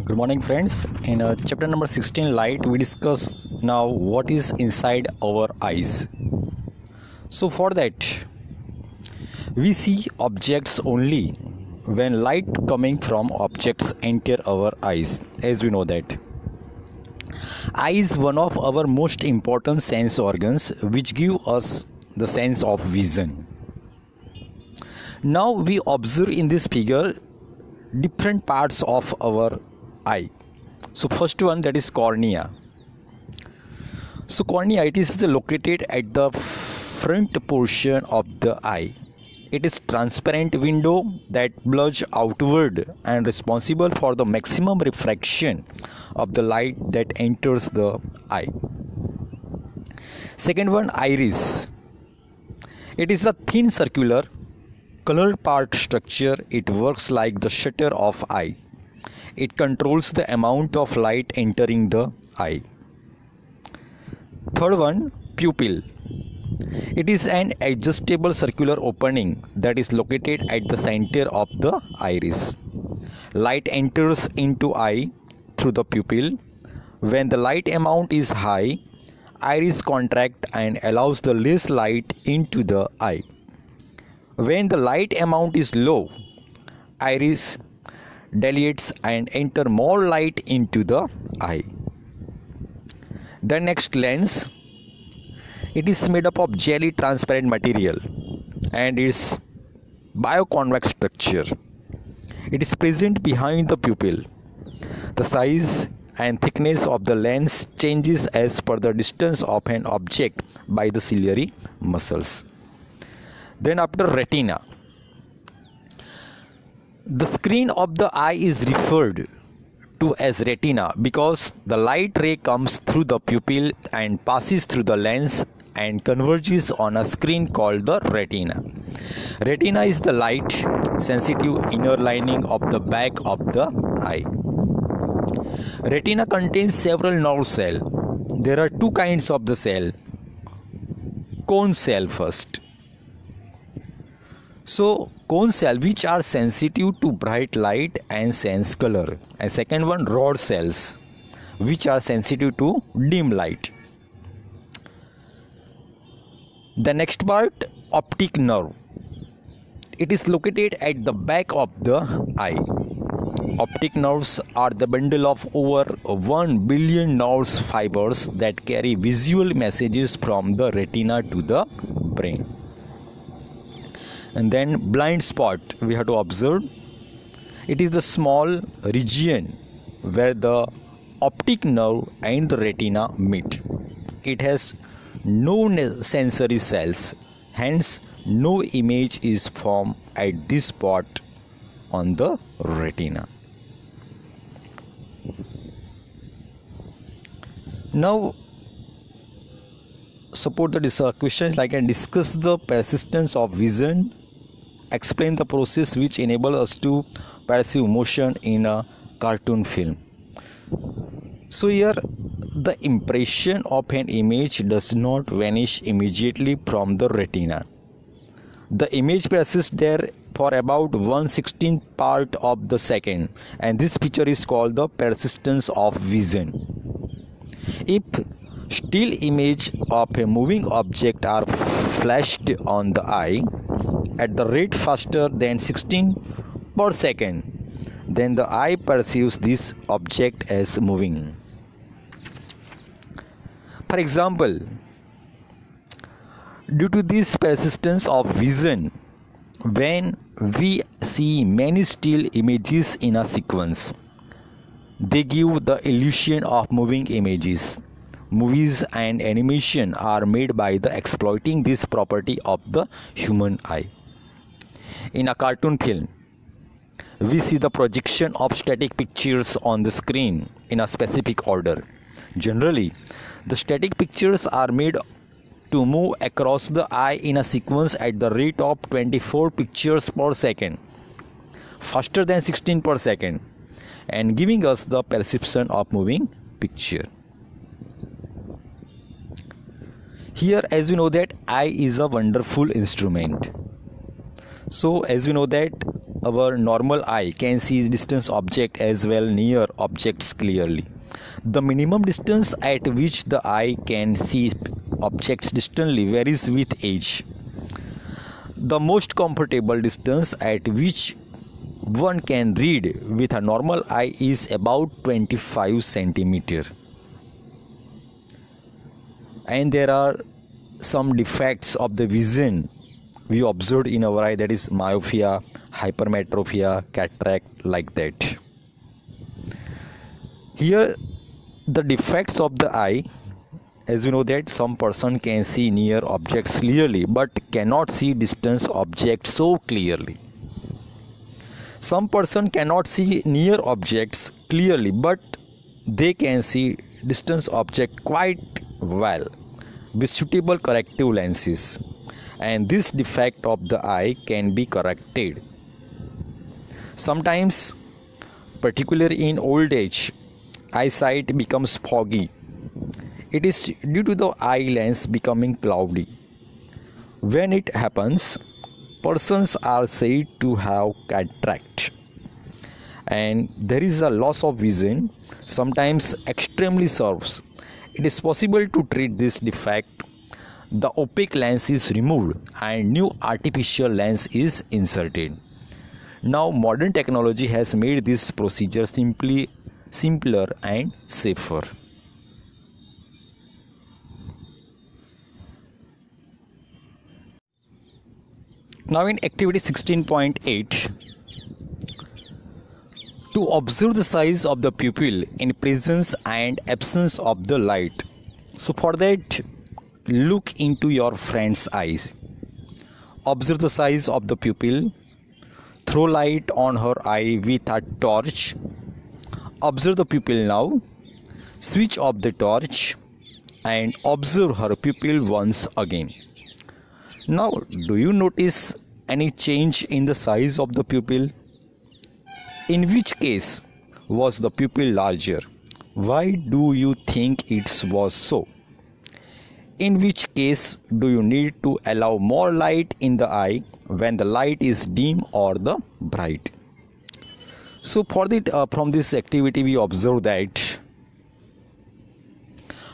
Good morning, friends. In chapter number 16, light, we discuss now what is inside our eyes. So, for that, we see objects only when light coming from objects enter our eyes, as we know that. Eye is one of our most important sense organs which give us the sense of vision. Now we observe in this figure different parts of our eye. So first one, that is cornea. So cornea, it is located at the front portion of the eye. It is transparent window that bulges outward and responsible for the maximum refraction of the light that enters the eye. Second one, iris. It is a thin circular colored part structure. It works like the shutter of eye. It controls the amount of light entering the eye. Third one, pupil. It is an adjustable circular opening that is located at the center of the iris. Light enters into eye through the pupil. When the light amount is high, iris contract and allows the less light into the eye. When the light amount is low, iris dilates and enter more light into the eye. The next, lens. It is made up of jelly transparent material and its bioconvex structure. It is present behind the pupil. The size and thickness of the lens changes as per the distance of an object by the ciliary muscles. Then after, retina. The screen of the eye is referred to as retina because the light ray comes through the pupil and passes through the lens and converges on a screen called the retina. Retina is the light sensitive inner lining of the back of the eye. Retina contains several nerve cells. There are two kinds of the cell. Cone cell first. So cone cell, which are sensitive to bright light and sense color, and second one, rod cells, which are sensitive to dim light. The next part, optic nerve. It is located at the back of the eye. Optic nerves are the bundle of over 1 billion nerve fibers that carry visual messages from the retina to the brain. And then blind spot, we have to observe. It is the small region where the optic nerve and the retina meet. It has no sensory cells, hence no image is formed at this spot on the retina. Now support the questions like, and discuss the persistence of vision. Explain the process which enables us to perceive motion in a cartoon film. So here, the impression of an image does not vanish immediately from the retina. The image persists there for about 1/16th part of the second, and this feature is called the persistence of vision. If still image of a moving object are flashed on the eye at the rate faster than 16 per second, then the eye perceives this object as moving. For example, due to this persistence of vision, when we see many still images in a sequence, they give the illusion of moving images. Movies and animation are made by the exploiting this property of the human eye. In a cartoon film, we see the projection of static pictures on the screen in a specific order. Generally, the static pictures are made to move across the eye in a sequence at the rate of 24 pictures per second, faster than 16 per second, and giving us the perception of moving picture. Here, as we know that eye is a wonderful instrument. So as we know that our normal eye can see distant object as well near objects clearly. The minimum distance at which the eye can see objects distantly varies with age. The most comfortable distance at which one can read with a normal eye is about 25 centimeter. And there are some defects of the vision we observed in our eye, that is myopia, hypermetropia, cataract, like that. Here the defects of the eye, as we know that some person can see near objects clearly but cannot see distant objects so clearly. Some person cannot see near objects clearly but they can see distant object quite well with suitable corrective lenses, and this defect of the eye can be corrected. Sometimes, particularly in old age, eyesight becomes foggy. It is due to the eye lens becoming cloudy. When it happens, persons are said to have cataract, and there is a loss of vision, sometimes extremely severe. It is possible to treat this defect. The opaque lens is removed and new artificial lens is inserted. Now modern technology has made this procedure simpler and safer. Now in activity 16.8, to observe the size of the pupil in presence and absence of the light. So for that, look into your friend's eyes. Observe the size of the pupil. Throw light on her eye with a torch. Observe the pupil now. Switch off the torch and observe her pupil once again. Now, do you notice any change in the size of the pupil? In which case was the pupil larger? Why do you think it was so? In which case do you need to allow more light in the eye when the light is dim or the bright? So from this activity we observe that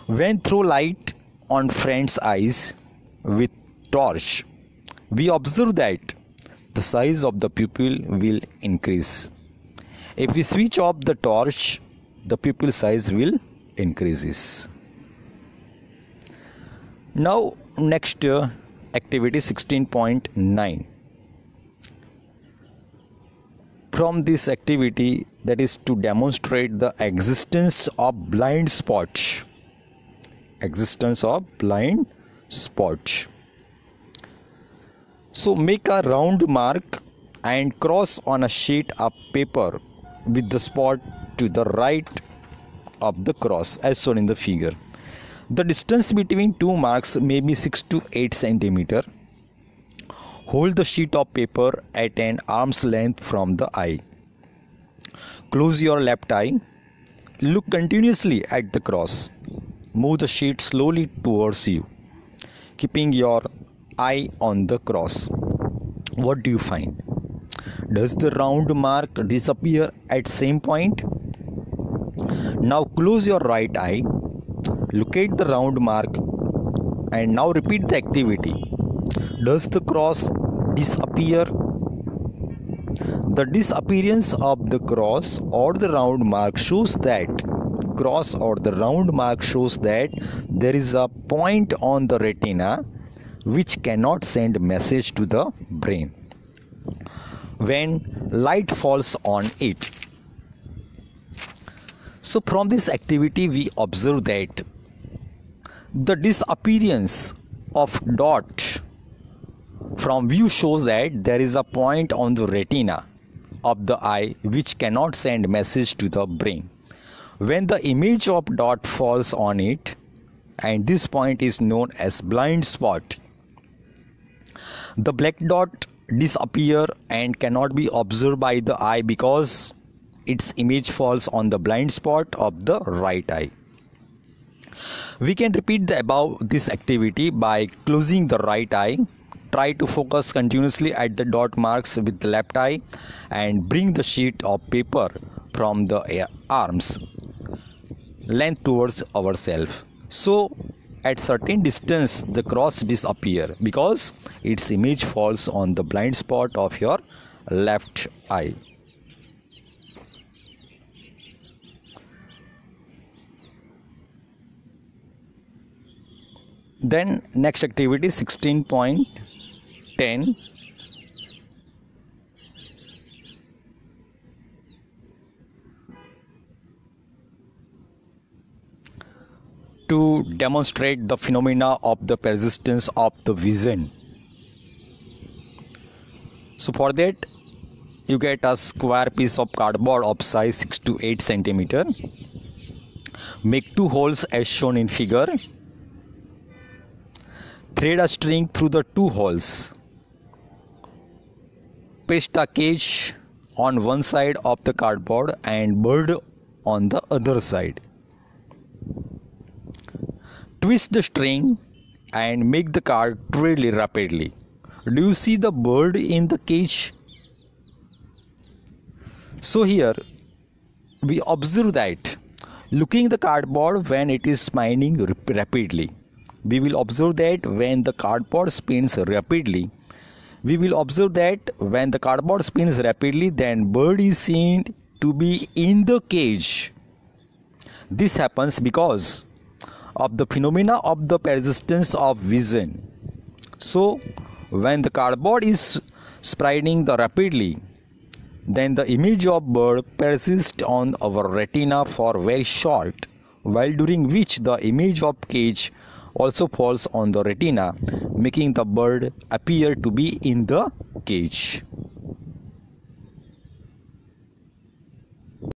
when throw light on friend's eyes with torch, we observe that the size of the pupil will increase. If we switch off the torch, the pupil size will increases. Now next activity 16.9. From this activity, that is to demonstrate the existence of blind spot. Existence of blind spot. So make a round mark and cross on a sheet of paper with the spot to the right of the cross as shown in the figure. The distance between two marks may be 6 to 8 centimeter. Hold the sheet of paper at an arm's length from the eye. Close your left eye. Look continuously at the cross. Move the sheet slowly towards you, keeping your eye on the cross. What do you find? Does the round mark disappear at same point? Now close your right eye. Locate the round mark and now repeat the activity. Does the cross disappear? The disappearance of the cross or the round mark shows that there is a point on the retina which cannot send message to the brain when light falls on it. So from this activity we observe that the disappearance of dot from view shows that there is a point on the retina of the eye which cannot send message to the brain when the image of dot falls on it, and this point is known as blind spot. The black dot disappear and cannot be observed by the eye because its image falls on the blind spot of the right eye. We can repeat the above this activity by closing the right eye, Try to focus continuously at the dot marks with the left eye and bring the sheet of paper from the arm's length towards ourselves. So at certain distance the cross disappear because its image falls on the blind spot of your left eye. Then next activity 16.10. To demonstrate the phenomena of the persistence of the vision. So for that you get a square piece of cardboard of size 6 to 8 centimeter. Make 2 holes as shown in figure. Thread a string through the 2 holes. Paste a cage on one side of the cardboard and bird on the other side. Twist the string and make the card trail rapidly. Do you see the bird in the cage? So here we observe that looking the cardboard when it is spinning rapidly. We will observe that when the cardboard spins rapidly. We will observe that when the cardboard spins rapidly, then bird is seen to be in the cage. This happens because of the phenomena of the persistence of vision. So when the cardboard is spreading rapidly, then the image of bird persists on our retina for very short, while during which the image of cage also falls on the retina, making the bird appear to be in the cage.